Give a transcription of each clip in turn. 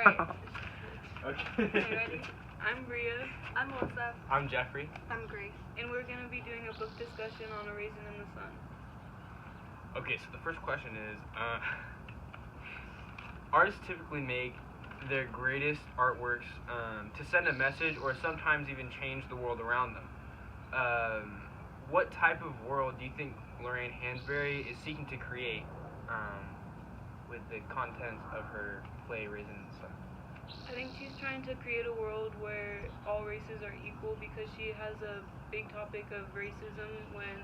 Alright. Okay. Okay, ready? I'm Bria. I'm Melissa. I'm Jeffrey. I'm Grace. And we're going to be doing a book discussion on A Raisin in the Sun. Okay, so the first question is, artists typically make their greatest artworks to send a message or sometimes even change the world around them. What type of world do you think Lorraine Hansberry is seeking to create with the contents of her play Raisin in the Sun? I think she's trying to create a world where all races are equal because she has a big topic of racism when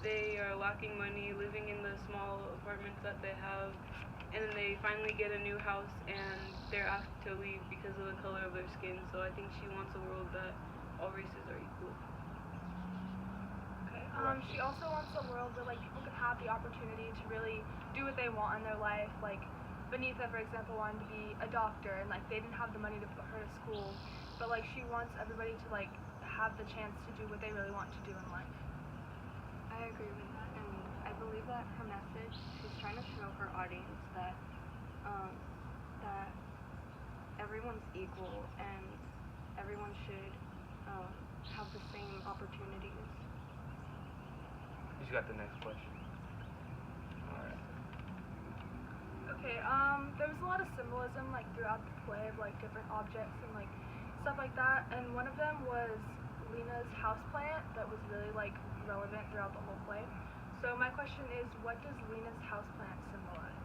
they are lacking money, living in the small apartments that they have, and then they finally get a new house and they're asked to leave because of the color of their skin. So I think she wants a world that all races are equal. Okay. She also wants a world where people can have the opportunity to really do what they want in their life. Like Benita, for example, wanted to be a doctor, and they didn't have the money to put her to school, but she wants everybody to have the chance to do what they really want to do in life. I agree with that, and I believe that her message, she's trying to show her audience that that everyone's equal and everyone should have the same opportunities. Who's got the next question? Alright. Okay, there was a lot of symbolism throughout the play of different objects and stuff like that, and one of them was Lena's houseplant that was really relevant throughout the whole play. So my question is, what does Lena's houseplant symbolize?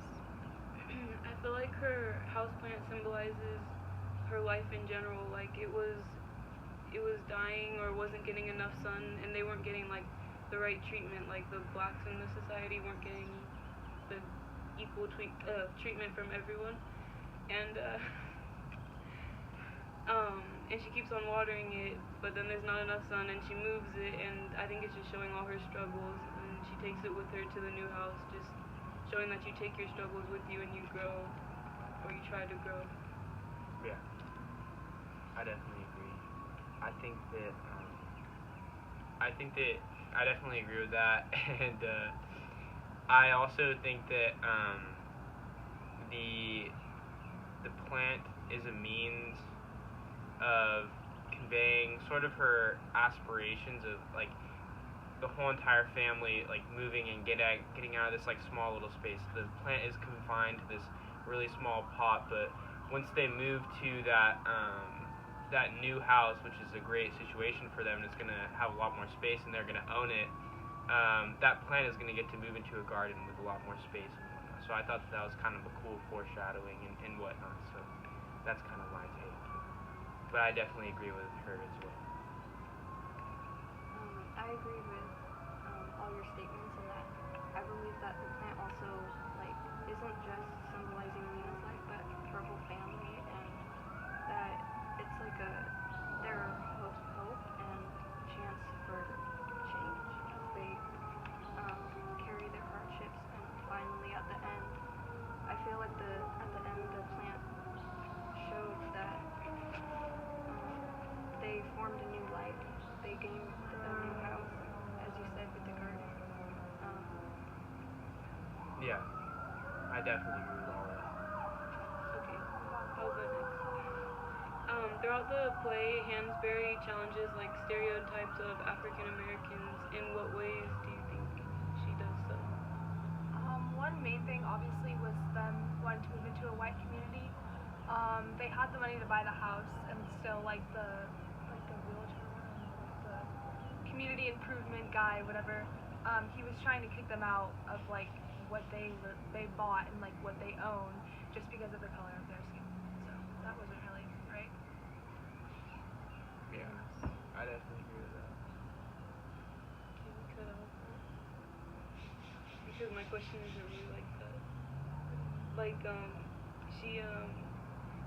I feel like her houseplant symbolizes her life in general. It was dying or wasn't getting enough sun, and they weren't getting the right treatment. The blacks in the society weren't getting the equal treatment from everyone, and she keeps on watering it, but then there's not enough sun, and she moves it, and I think it's just showing all her struggles, and she takes it with her to the new house, just showing that you take your struggles with you and you grow, or you try to grow. Yeah, I definitely agree. I think that I definitely agree with that, and I also think that the plant is a means of conveying sort of her aspirations of the whole entire family moving and getting out of this small little space. The plant is confined to this really small pot, but once they move to that new house, which is a great situation for them, and it's going to have a lot more space and they're going to own it, that plant is going to get to move into a garden with a lot more space and whatnot. So I thought that was kind of a cool foreshadowing and whatnot. So that's kind of my take. But I definitely agree with her as well. I agree with all your statements in that I believe that the plant also isn't just symbolizing Lena's life, but her whole family, and that it's their hope and chance for change as they carry their hardships, and finally at the end, I feel at the end the plant showed that they formed a new life. They gained a new house, as you said, with the garden. Yeah, I definitely agree with all that. Okay, I'll go next. Throughout the play, Hansberry challenges stereotypes of African Americans. In what ways do you think she does so? One main thing obviously was them wanting to move into a white community. They had the money to buy the house, and still the realtor, the community improvement guy, whatever, he was trying to kick them out of what they bought and what they own just because of the color of their skin. So that wasn't really right. Yeah, I definitely agree with that. Can we cut off that? Because my question isn't really like that.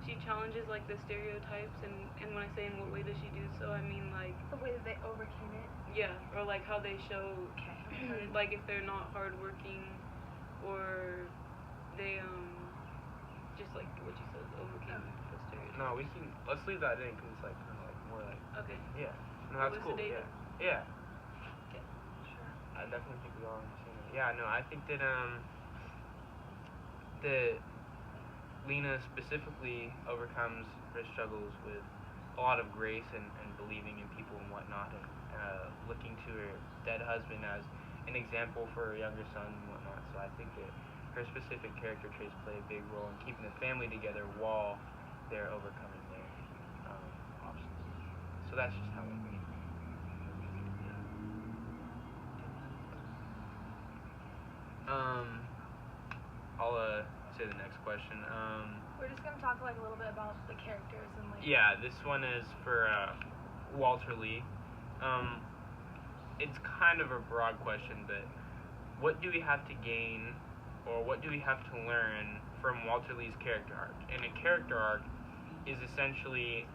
She challenges the stereotypes, and when I say in what way does she do so, I mean The way that they overcame it. yeah, or how they show Okay. if they're not hardworking, or they just what you said, overcame the stereotypes. No, let's leave that in because it's kind of more Okay. yeah. No, that's cool. Elucidated. Yeah. Okay. Sure. I definitely think we all understand that. Yeah, no, I think that Lena specifically overcomes her struggles with a lot of grace and believing in people and whatnot, and looking to her dead husband as an example for her younger son and whatnot. So I think that her specific character traits play a big role in keeping the family together while they're overcoming their obstacles. So that's just how I think. I'll say the next question. We're just gonna talk like a little bit about the characters and like. Yeah, this one is for Walter Lee. It's kind of a broad question, but what do we have to gain, or what do we have to learn from Walter Lee's character arc? And a character arc is essentially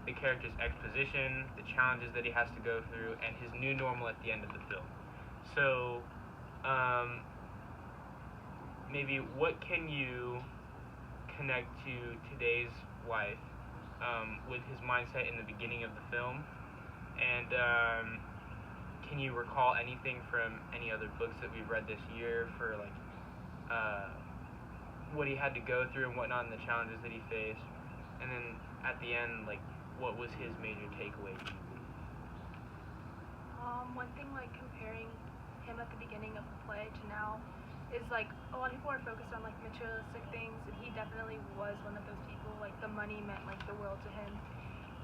the character's exposition, the challenges that he has to go through, and his new normal at the end of the film. So, maybe what can you connect to today's life with his mindset in the beginning of the film? And can you recall anything from any other books that we've read this year for like what he had to go through and whatnot, and the challenges that he faced? And then at the end, like, what was his major takeaway? One thing, like, comparing him at the beginning of the play to now is, like, a lot of people are focused on, like, materialistic things, and he definitely was one of those people. Like, the money meant, like, the world to him,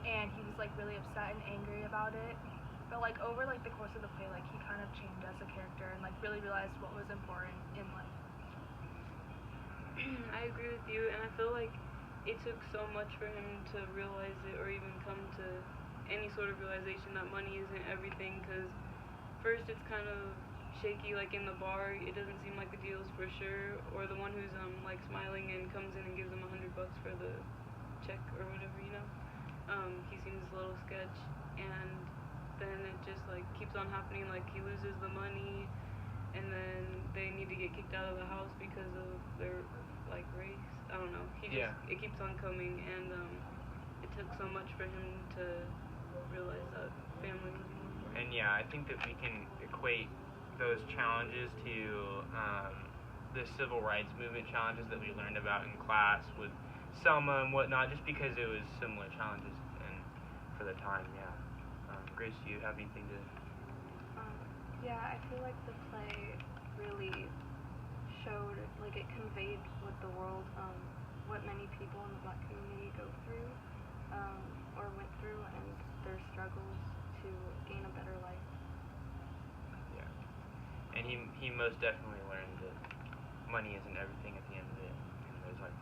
and he was, like, really upset and angry about it. But, like, over, like, the course of the play, like, he kind of changed as a character and, like, really realized what was important in life. I agree with you, and I feel like it took so much for him to realize it, or even come to any sort of realization that money isn't everything, because first it's kind of shaky, like in the bar, it doesn't seem like the deal's for sure, or the one who's like smiling and comes in and gives him $100 for the check or whatever, you know, he seems a little sketch, and then it just like keeps on happening, like he loses the money, and then they need to get kicked out of the house because of their like race. I don't know. He just it keeps on coming, and it took so much for him to realize that family was more important. And yeah, I think that we can equate those challenges to the civil rights movement challenges that we learned about in class with Selma and whatnot, just because it was similar challenges and for the time. Grace, do you have anything to? Yeah, I feel like the play really showed, like, it conveyed what the world, what many people in the Black community go through, or went through, and their struggles to gain a better life. Yeah, and he most definitely learned that money isn't everything at the end of it, and there's like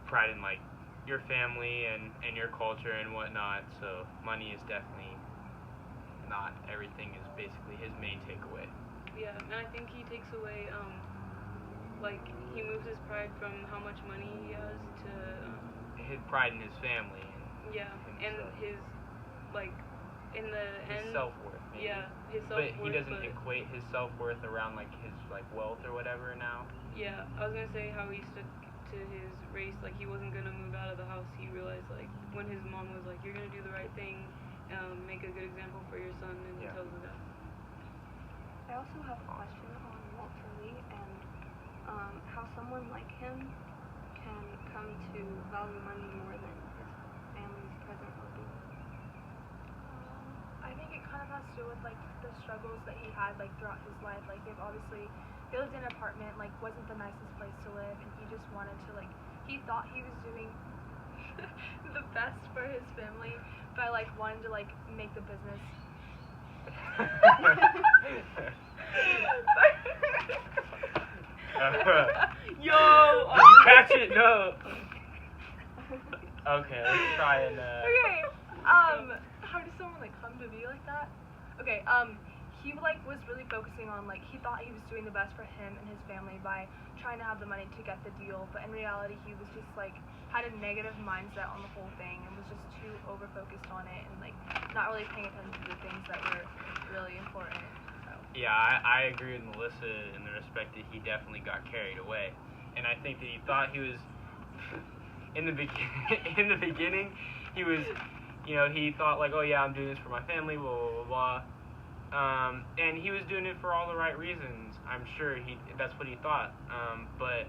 pride in like your family and your culture and whatnot. So money is definitely not everything, is basically his main takeaway. Yeah, and I think he takes away, like, he moves his pride from how much money he has to... his pride in his family. And his, like, in the end... His self-worth, maybe. Yeah, his self-worth. But he doesn't equate his self-worth around, like, his, like, wealth or whatever now. Yeah, I was going to say how he stuck to his race, like, he wasn't going to move out of the house. He realized, like, when his mom was like, you're going to do the right thing, make a good example for your son, and he tells him that. I also have a question on Walter Lee and how someone like him can come to value money more than his family's present well-being. I think it kind of has to do with like the struggles that he had like throughout his life. Like they lived in an apartment, like wasn't the nicest place to live, and he just wanted to like, he thought he was doing the best for his family by like wanting to like make the business. Yo! Did you catch it? No. Okay, let's try and. Okay. How does someone like come to be like that? Okay. He like was really focusing on like he thought he was doing the best for him and his family by trying to have the money to get the deal, but in reality he was just like had a negative mindset on the whole thing and was just too over focused on it and like not really paying attention to the things that were really important. So. Yeah, I agree with Melissa in the respect that he definitely got carried away, and I think that he thought he was in the beginning he was, you know, he thought like, oh yeah, I'm doing this for my family, blah blah blah. And he was doing it for all the right reasons. I'm sure that's what he thought. But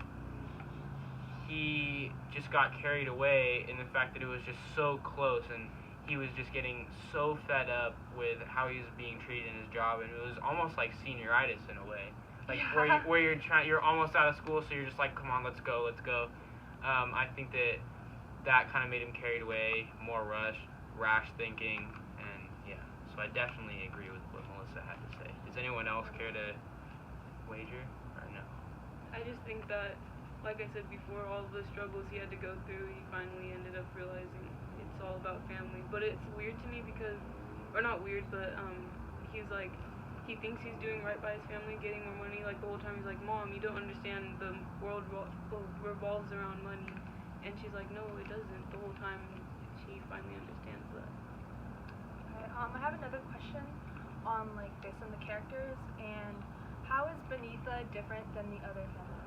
he just got carried away in the fact that it was just so close, and he was just getting so fed up with how he was being treated in his job, and it was almost like senioritis in a way, like where you're almost out of school, so you're just like, come on, let's go. I think that kind of made him carried away, more rash thinking, and yeah. So I definitely agree with what Melissa had to say. Does anyone else care to wager or no? I just think that, like I said before, all the struggles he had to go through, he finally ended up realizing it's all about family. But it's weird to me because, or not weird, but he's like, he thinks he's doing right by his family, getting more money. Like the whole time he's like, Mom, you don't understand, the world revolves around money. And she's like, no, it doesn't. The whole time she finally understands that. Okay, I have another question on like based on the characters, and how is Benita different than the other family